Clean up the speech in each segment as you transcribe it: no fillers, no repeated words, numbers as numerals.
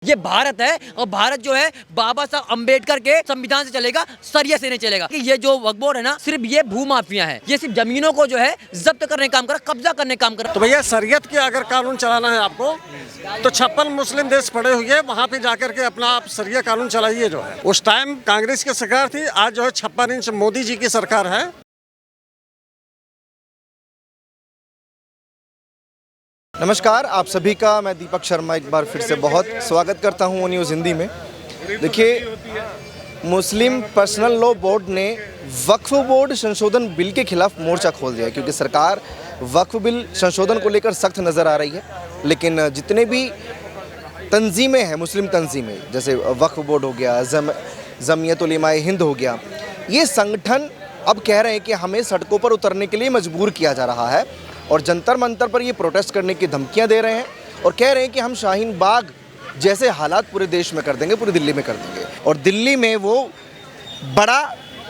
ये भारत है और भारत जो है बाबा साहब अम्बेडकर के संविधान से चलेगा, सरिया से नहीं चलेगा। कि ये जो वक्फ बोर्ड है ना, सिर्फ ये भूमाफिया है, ये सिर्फ जमीनों को जो है जब्त करने का काम कर रहा, कब्जा करने का काम कर रहा। तो भैया शरीयत के अगर कानून चलाना है आपको तो 56 मुस्लिम देश पड़े हुए हैं, वहाँ पे जाकर के अपना आप शरिया कानून चलाइए। जो है उस टाइम कांग्रेस की सरकार थी, आज जो है 56 इंच मोदी जी की सरकार है। नमस्कार, आप सभी का मैं दीपक शर्मा एक बार फिर से बहुत स्वागत करता हूँ न्यूज़ हिंदी में। देखिए, मुस्लिम पर्सनल लॉ बोर्ड ने वक्फ बोर्ड संशोधन बिल के खिलाफ मोर्चा खोल दिया है, क्योंकि सरकार वक्फ बिल संशोधन को लेकर सख्त नज़र आ रही है। लेकिन जितने भी तंजीमें हैं, मुस्लिम तंजीमें, जैसे वक्फ बोर्ड हो गया, जमीयत उलेमा हिंद हो गया, ये संगठन अब कह रहे हैं कि हमें सड़कों पर उतरने के लिए मजबूर किया जा रहा है और जंतर मंतर पर ये प्रोटेस्ट करने की धमकियां दे रहे हैं और कह रहे हैं कि हम शाहीन बाग जैसे हालात पूरे देश में कर देंगे, पूरी दिल्ली में कर देंगे। और दिल्ली में वो बड़ा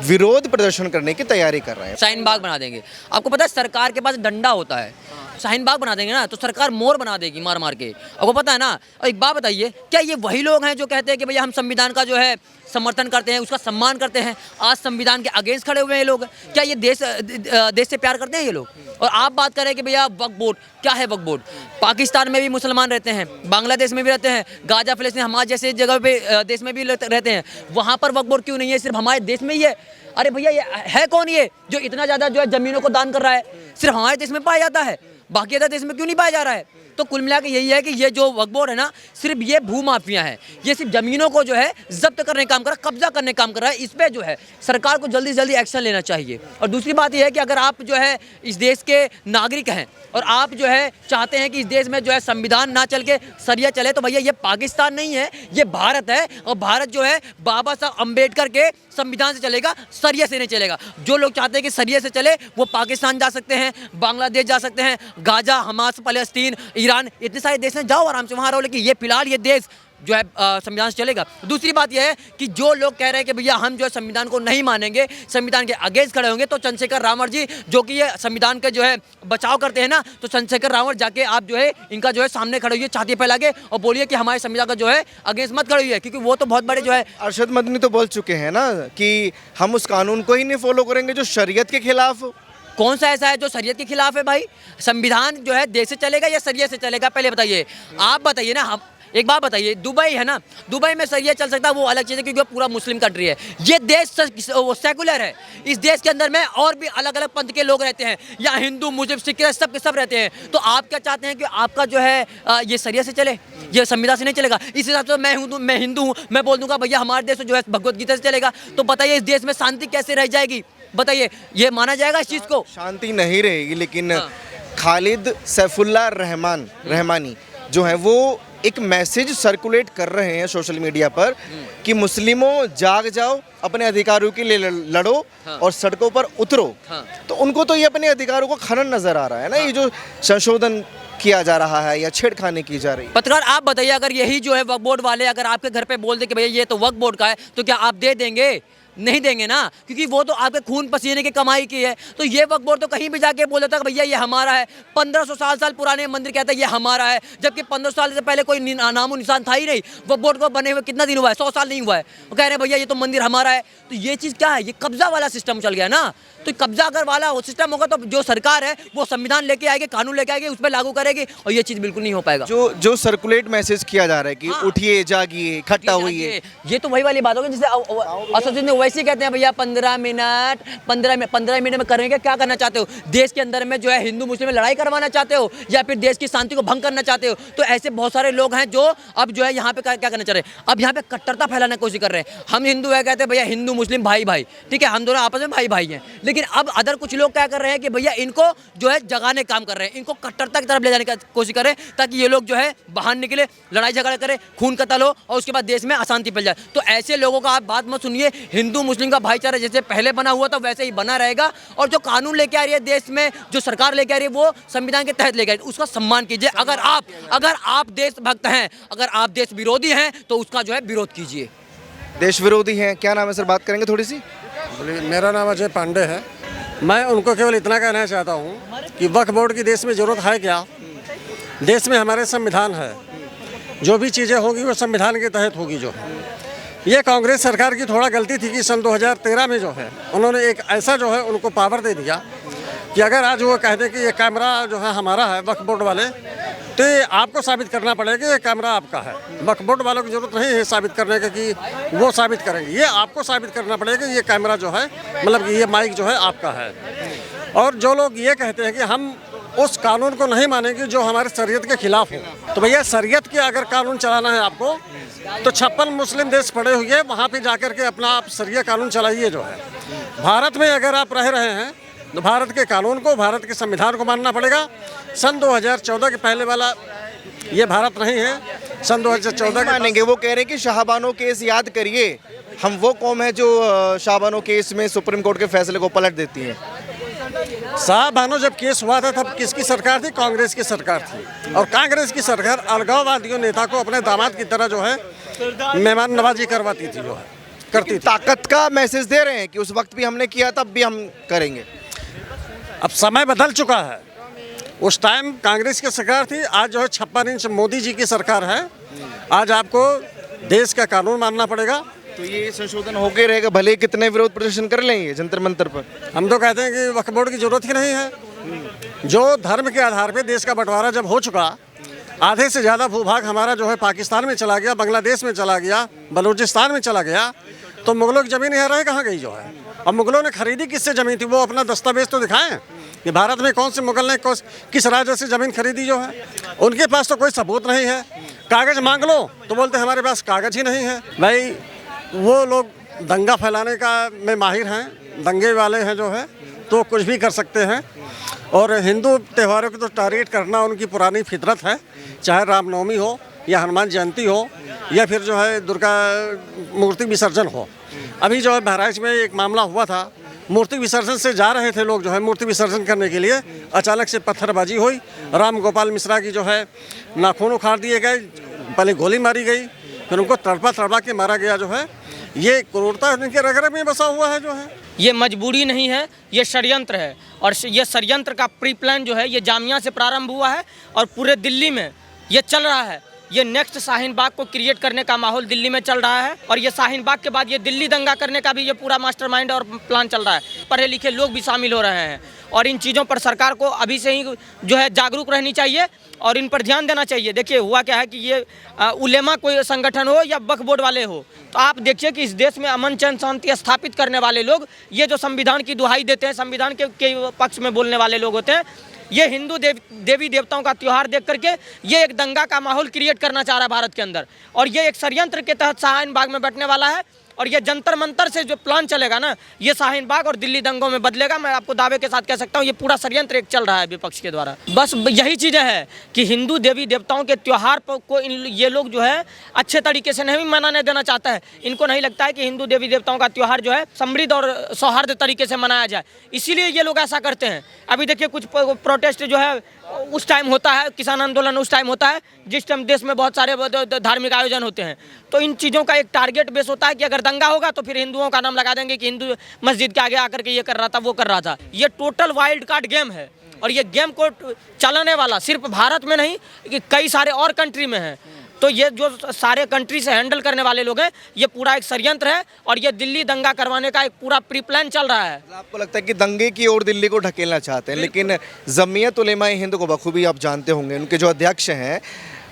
विरोध प्रदर्शन करने की तैयारी कर रहे हैं। शाहीन बाग बना देंगे। आपको पता है सरकार के पास डंडा होता है, शाहीन बाग बना देंगे ना तो सरकार मोर बना देगी मार मार के। आपको पता है ना। और एक बात बताइए, क्या ये वही लोग हैं जो कहते हैं कि भैया हम संविधान का जो है समर्थन करते हैं, उसका सम्मान करते हैं? आज संविधान के अगेंस्ट खड़े हुए हैं ये लोग। क्या ये देश से प्यार करते हैं ये लोग? और आप बात करें कि भैया वक्फ बोर्ड क्या है? वक्फ बोर्ड पाकिस्तान में भी मुसलमान रहते हैं, बांग्लादेश में भी रहते हैं, गाजा फिलिस्तीन हमारे जैसे जगह पे देश में भी रहते हैं, वहाँ पर वक्फ बोर्ड क्यों नहीं है? सिर्फ हमारे देश में ही है। अरे भैया, ये है कौन ये जो इतना ज़्यादा जो है ज़मीनों को दान कर रहा है? सिर्फ हमारे देश में पाया जाता है, बाकी अदर देश में क्यों नहीं पाया जा रहा है? तो कुल मिला के यही है कि ये जो वक्फ बोर्ड है ना, सिर्फ ये भूमाफिया है, ये सिर्फ जमीनों को जो है जब्त करने का काम कर रहा है, कब्जा करने का काम कर रहा है। इस पे जो है सरकार को जल्दी से जल्दी एक्शन लेना चाहिए। और दूसरी बात यह है कि अगर आप जो है इस देश के नागरिक हैं और आप जो है चाहते हैं कि इस देश में जो है संविधान ना चल के सरिया चले, तो भैया ये पाकिस्तान नहीं है, ये भारत है। और भारत जो है बाबा साहब अम्बेडकर के संविधान से चलेगा, सरिया से नहीं चलेगा। जो लोग चाहते हैं कि सरिया से चले वो पाकिस्तान जा सकते हैं, बांग्लादेश जा सकते हैं, गाजा, हमास, फलस्तीन, ईरान, इतने सारे देश हैं, जाओ आराम से वहाँ रहो। लेकिन ये फिलहाल ये देश जो है संविधान से चलेगा। दूसरी बात यह है कि जो लोग कह रहे हैं कि भैया हम जो है संविधान को नहीं मानेंगे, संविधान के अगेंस्ट खड़े होंगे, तो चंद्रशेखर रावण जी जो कि ये संविधान के जो है बचाव करते हैं ना, तो चंद्रशेखर रावण जाके आप जो है इनका जो है सामने खड़े हुए, छाती फैला के और बोलिए कि हमारे संविधान का जो है अगेंस्ट मत खड़े हुए, क्योंकि वो तो बहुत बड़े जो है। अरशद मदनी तो बोल चुके हैं ना कि हम उस कानून को ही नहीं फॉलो करेंगे जो शरीयत के खिलाफ। कौन सा ऐसा है जो शरीयत के खिलाफ है? भाई संविधान जो है देश से चलेगा या सरिया से चलेगा? पहले बताइए, आप बताइए ना। हम एक बात बताइए, दुबई है ना, दुबई में सरिया चल सकता है, वो अलग चीज़ है क्योंकि वो पूरा मुस्लिम कंट्री है। ये देश सेकुलर है। इस देश के अंदर में और भी अलग अलग पंथ के लोग रहते हैं, या हिंदू, मुस्लिम, सिख, सब के सब रहते हैं। तो आप क्या चाहते हैं कि आपका जो है ये सरिया से चले, ये संविधान से नहीं चलेगा? इस हिसाब से मैं हिंदू हूँ, मैं बोल दूंगा भैया हमारे देश जो है भगवत गीता से चलेगा, तो बताइए इस देश में शांति कैसे रह जाएगी? बताइए, ये माना जाएगा इस चीज़ को? शांति नहीं रहेगी। लेकिन खालिद सैफुल्लाह रहमानी जो है वो एक मैसेज सर्कुलेट कर रहे हैं सोशल मीडिया पर कि मुस्लिमों जाग जाओ, अपने अधिकारों के लिए लड़ो और सड़कों पर उतरो। तो उनको तो ये अपने अधिकारों को खनन नजर आ रहा है ना, ये जो संशोधन किया जा रहा है या छेड़खानी की जा रही है। पत्रकार, आप बताइए, अगर यही जो है वक्फ बोर्ड वाले अगर आपके घर पे बोल दे कि भैया ये तो वक्फ बोर्ड का है, तो क्या आप दे देंगे? नहीं देंगे ना, क्योंकि वो तो आपके खून पसीने की कमाई की है। तो ये वक्फ बोर्ड तो कहीं भी जाके बोल देता है भैया ये हमारा है। 1500 साल पुराने मंदिर कहता है ये हमारा है, जबकि 1500 साल से पहले कोई नामो निशान था ही नहीं। वक्फ बोर्ड को बने हुए कितना दिन हुआ है? 100 साल नहीं हुआ है। वो कह रहे हैं भैया ये तो मंदिर हमारा है। तो ये चीज़ क्या है? ये कब्जा वाला सिस्टम चल गया ना। तो कब्जा अगर वाला वो सिस्टम होगा तो जो सरकार है वो संविधान लेके आएगी, कानून लेके आएगी, उस पर लागू करेगी, और ये चीज़ बिल्कुल नहीं हो पाएगा। जो सर्कुलेट मैसेज किया जा रहा है कि उठिए, जागिए, इकट्ठा होइए, ये तो वही वाली बात होगी जिसे असदुद्दीन ओवैसी कहते हैं भैया 15 मिनट में करेंगे। क्या करना चाहते हो? देश के अंदर में जो है हिंदू मुस्लिम में लड़ाई करवाना चाहते हो, या फिर देश की शांति को भंग करना चाहते हो? तो ऐसे बहुत सारे लोग हैं जो अब जो है यहाँ पे क्या करना चाह रहे हैं, अब यहाँ पे कट्टरता फैलाने की कोशिश कर रहे हैं। हम हिंदू है, कहते हैं भैया हिंदू मुस्लिम भाई भाई, ठीक है, हम दोनों आपस में भाई भाई हैं। लेकिन अब अदर कुछ लोग क्या कर रहे हैं कि भैया इनको जो है जगाने काम कर रहे हैं, इनको कट्टरता की तरफ ले जाने की कोशिश कर रहे हैं, ताकि ये लोग जो है बाहर निकले, लड़ाई झगड़ा करे, खून कत्ल हो, और उसके बाद देश में अशांति फैल जाए। तो ऐसे लोगों का आप बात मत सुनिए। हिंदू मुस्लिम का भाईचारा जैसे पहले बना हुआ था वैसे ही बना रहेगा, और जो कानून लेके आ रही है देश में, जो सरकार लेके आ रही है, वो संविधान के तहत लेके आ रही है, उसका सम्मान कीजिए। अगर आप देशभक्त हैं, अगर आप देश विरोधी हैं, तो उसका जो है विरोध कीजिए। देश विरोधी हैं, क्या नाम है सर? बात करेंगे थोड़ी सी। मेरा नाम अजय पांडे है। मैं उनको केवल इतना कहना चाहता हूँ कि वक्फ बोर्ड की देश में ज़रूरत है क्या? देश में हमारे संविधान है, जो भी चीज़ें होंगी वो संविधान के तहत होगी जो है। ये कांग्रेस सरकार की थोड़ा गलती थी कि सन 2013 में जो है उन्होंने एक ऐसा जो है उनको पावर दे दिया कि अगर आज वो कह दे कि ये कैमरा जो है हमारा है वक्फ बोर्ड वाले, तो ये आपको साबित करना पड़ेगा कि ये कैमरा आपका है। वक्फ बोर्ड वालों की ज़रूरत नहीं है साबित करने के कि वो साबित करेंगे, ये आपको साबित करना पड़ेगा कि ये कैमरा जो है मतलब कि ये माइक जो है आपका है। और जो लोग ये कहते हैं कि हम उस कानून को नहीं मानेंगे जो हमारे शरीयत के खिलाफ हो, तो भैया शरीयत के अगर कानून चलाना है आपको तो 56 मुस्लिम देश पड़े हुए वहाँ पे जाकर के अपना आप शरिया कानून चलाइए जो है। भारत में अगर आप रह रहे हैं तो भारत के कानून को, भारत के संविधान को मानना पड़ेगा। सन 2014 के पहले वाला ये भारत नहीं है। सन 2014 के मानेंगे, वो कह रहे हैं कि शाहबानो केस याद करिए, हम वो कौम है जो शाहबानो केस में सुप्रीम कोर्ट के फैसले को पलट देती है। शाहबानो जब केस हुआ था तब किसकी सरकार थी? कांग्रेस की सरकार थी। और कांग्रेस की सरकार अलगाववादियों नेता को अपने दामाद की तरह जो है मेहमान नवाजी करवाती थी, जो है करती थी। ताकत का मैसेज दे रहे हैं कि उस वक्त भी हमने किया, तब भी हम करेंगे। अब समय बदल चुका है। उस टाइम कांग्रेस की सरकार थी, आज जो है 56 इंच मोदी जी की सरकार है। आज आपको देश का कानून मानना पड़ेगा। तो ये संशोधन होके रहेगा, भले ही कितने विरोध प्रदर्शन कर लेंगे जंतर मंतर पर। हम तो कहते हैं कि वक्फ बोर्ड की जरूरत ही नहीं है। जो धर्म के आधार पे देश का बंटवारा जब हो चुका, आधे से ज़्यादा भूभाग हमारा जो है पाकिस्तान में चला गया, बांग्लादेश में चला गया, बलूचिस्तान में चला गया, तो मुगलों की ज़मीन यहाँ रह कहाँ गई जो है। अब मुगलों ने खरीदी किससे ज़मीन थी? वो अपना दस्तावेज तो दिखाएं कि भारत में कौन से मुगल ने किस राजा से ज़मीन खरीदी जो है। उनके पास तो कोई सबूत नहीं है। कागज़ मांग लो तो बोलते हमारे पास कागज़ ही नहीं है। भाई वो लोग दंगा फैलाने का में माहिर हैं, दंगे वाले हैं जो है, तो कुछ भी कर सकते हैं। और हिंदू त्योहारों को तो टारगेट करना उनकी पुरानी फितरत है, चाहे रामनवमी हो या हनुमान जयंती हो या फिर जो है दुर्गा मूर्ति विसर्जन हो। अभी जो है बहराइच में एक मामला हुआ था, मूर्ति विसर्जन से जा रहे थे लोग जो है मूर्ति विसर्जन करने के लिए, अचानक से पत्थरबाजी हुई। राम गोपाल मिश्रा की जो है नाखून उखाड़ दिए गए, पहले गोली मारी गई, फिर उनको तड़पा के मारा गया जो है। ये क्रूरता उनके रग-रग में बसा हुआ है जो है। ये मजबूरी नहीं है, ये षड्यंत्र है। और ये षड्यंत्र का प्री प्लान जो है ये जामिया से प्रारंभ हुआ है और पूरे दिल्ली में ये चल रहा है। ये नेक्स्ट शाहीन बाग को क्रिएट करने का माहौल दिल्ली में चल रहा है। और ये शाहीन बाग के बाद ये दिल्ली दंगा करने का भी ये पूरा मास्टरमाइंड और प्लान चल रहा है। पढ़े लिखे लोग भी शामिल हो रहे हैं और इन चीज़ों पर सरकार को अभी से ही जो है जागरूक रहनी चाहिए और इन पर ध्यान देना चाहिए। देखिए हुआ क्या है कि ये उलेमा कोई संगठन हो या वक्फ बोर्ड वाले हो, तो आप देखिए कि इस देश में अमन चैन शांति स्थापित करने वाले लोग, ये जो संविधान की दुहाई देते हैं, संविधान के पक्ष में बोलने वाले लोग होते हैं, ये हिंदू देवी देवताओं का त्यौहार देख करके ये एक दंगा का माहौल क्रिएट करना चाह रहा है भारत के अंदर। और ये एक षड्यंत्र के तहत शाहीन बाग में बैठने वाला है। और ये जंतर मंतर से जो प्लान चलेगा ना, ये शाहीन बाग और दिल्ली दंगों में बदलेगा। मैं आपको दावे के साथ कह सकता हूँ ये पूरा षड्यंत्र एक चल रहा है विपक्ष के द्वारा। बस यही चीज़ें हैं कि हिंदू देवी देवताओं के त्यौहार को ये लोग जो है अच्छे तरीके से नहीं मनाने देना चाहता है। इनको नहीं लगता है कि हिंदू देवी देवताओं का त्यौहार जो है समृद्ध और सौहार्द तरीके से मनाया जाए, इसीलिए ये लोग ऐसा करते हैं। अभी देखिए कुछ प्रोटेस्ट जो है उस टाइम होता है, किसान आंदोलन उस टाइम होता है जिस टाइम देश में बहुत सारे धार्मिक आयोजन होते हैं। तो इन चीज़ों का एक टारगेट बेस होता है कि अगर दंगा होगा तो फिर हिंदुओं का नाम लगा देंगे कि हिंदू मस्जिद के आगे आकर के ये कर रहा था, वो कर रहा था। ये टोटल वाइल्ड कार्ड गेम है और ये गेम को चलाने वाला सिर्फ भारत में नहीं कि कई सारे और कंट्री में है। तो ये जो सारे कंट्री से हैंडल करने वाले लोग हैं, ये पूरा एक षड्यंत्र है और ये दिल्ली दंगा करवाने का एक पूरा प्री प्लान चल रहा है। आपको लगता है कि दंगे की ओर दिल्ली को ढकेलना चाहते हैं, लेकिन जमीयत उलेमाए हिंद को बखूबी आप जानते होंगे, उनके जो अध्यक्ष हैं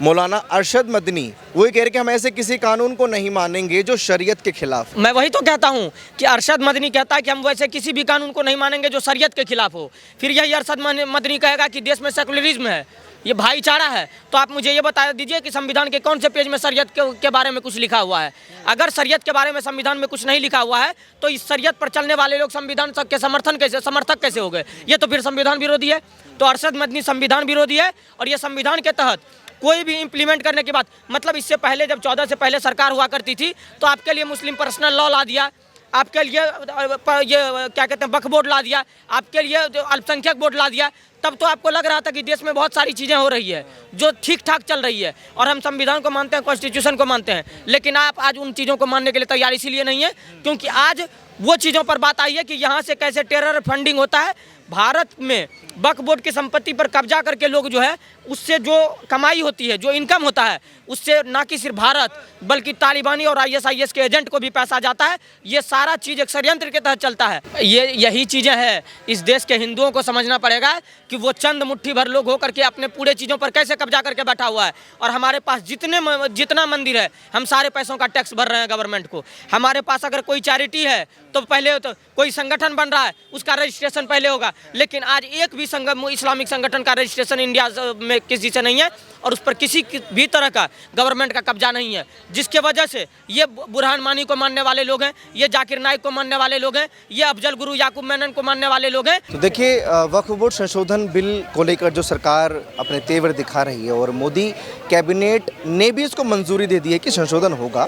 मौलाना अरशद मदनी, वो ये कह रहे कि हम ऐसे किसी कानून को नहीं मानेंगे जो शरीयत के खिलाफ। मैं वही तो कहता हूँ कि अरशद मदनी कहता है कि हम वैसे किसी भी कानून को नहीं मानेंगे जो शरीयत के खिलाफ हो। फिर यही अरशद मदनी कहेगा कि देश में सेकुलरिज्म है, ये भाईचारा है। तो आप मुझे ये बता दीजिए कि संविधान के कौन से पेज में शरीयत के बारे में कुछ लिखा हुआ है। अगर शरीयत के बारे में संविधान में कुछ नहीं लिखा हुआ है तो इस शरीयत पर चलने वाले लोग संविधान के समर्थक कैसे हो गए? ये तो फिर संविधान विरोधी है। तो अरशद मदनी संविधान विरोधी है और ये संविधान के तहत कोई भी इम्प्लीमेंट करने की बात, मतलब इससे पहले जब 14 से पहले सरकार हुआ करती थी तो आपके लिए मुस्लिम पर्सनल लॉ ला दिया, आपके लिए ये क्या कहते हैं वक्फ बोर्ड ला दिया, आपके लिए अल्पसंख्यक बोर्ड ला दिया। तब तो आपको लग रहा था कि देश में बहुत सारी चीज़ें हो रही है जो ठीक ठाक चल रही है और हम संविधान को मानते हैं, कॉन्स्टिट्यूशन को मानते हैं। लेकिन आप आज उन चीज़ों को मानने के लिए तैयार इसीलिए नहीं है क्योंकि आज वो चीज़ों पर बात आई है कि यहाँ से कैसे टेरर फंडिंग होता है। भारत में वक्फ बोर्ड की संपत्ति पर कब्जा करके लोग जो है उससे जो कमाई होती है, जो इनकम होता है, उससे ना कि सिर्फ भारत बल्कि तालिबानी और ISIS के एजेंट को भी पैसा जाता है। ये सारा चीज़ एक षड्यंत्र के तहत चलता है। यही चीज़ें हैं इस देश के हिंदुओं को समझना पड़ेगा कि वो चंद मुट्ठी भर लोग होकर के अपने पूरे चीज़ों पर कैसे कब्जा करके बैठा हुआ है। और हमारे पास जितना मंदिर है, हम सारे पैसों का टैक्स भर रहे हैं गवर्नमेंट को। हमारे पास अगर कोई चैरिटी है तो पहले तो कोई संगठन बन रहा है, उसका रजिस्ट्रेशन पहले होगा। लेकिन आज एक भी इस्लामिक संगठन का रजिस्ट्रेशन इंडिया में किसी से नहीं है और उस पर किसी भी तरह का गवर्नमेंट का कब्जा नहीं है, जिसके वजह से ये बुरहान मानी को मानने वाले लोग हैं, ये जाकिर नाइक को मानने वाले लोग हैं, ये अफजल गुरु याकूब मेनन को मानने वाले लोग हैं। तो देखिए वक्फ बोर्ड संशोधन बिल को लेकर जो सरकार अपने तेवर दिखा रही है और मोदी कैबिनेट ने भी इसको मंजूरी दे दी है कि संशोधन होगा,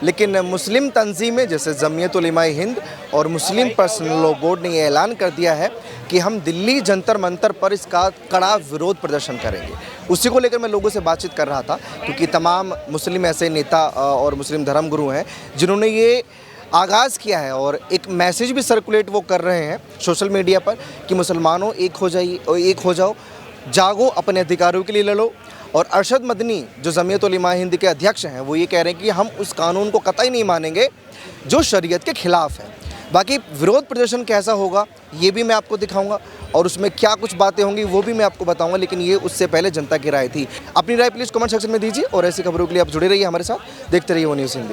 लेकिन मुस्लिम तंजीमें जैसे जमीयत उलेमाए हिंद और मुस्लिम पर्सनल लॉ बोर्ड ने ये ऐलान कर दिया है कि हम दिल्ली जंतर मंतर पर इसका कड़ा विरोध प्रदर्शन करेंगे। उसी को लेकर मैं लोगों से बातचीत कर रहा था, क्योंकि तमाम मुस्लिम ऐसे नेता और मुस्लिम धर्मगुरु हैं जिन्होंने ये आगाज़ किया है और एक मैसेज भी सर्कुलेट वो कर रहे हैं सोशल मीडिया पर कि मुसलमानों एक हो जाओ, जागो, अपने अधिकारों के लिए लड़ो। और अरशद मदनी जो जमीयत उलेमाए हिंद के अध्यक्ष हैं, वो ये कह रहे हैं कि हम उस कानून को कतई नहीं मानेंगे जो शरीयत के खिलाफ है। बाकी विरोध प्रदर्शन कैसा होगा ये भी मैं आपको दिखाऊंगा और उसमें क्या कुछ बातें होंगी वो भी मैं आपको बताऊंगा, लेकिन ये उससे पहले जनता की राय थी। अपनी राय प्लीज़ कमेंट सेक्शन में दीजिए और ऐसी खबरों के लिए आप जुड़े रहिए हमारे साथ, देखते रहिए वो न्यूज़ हिंदी।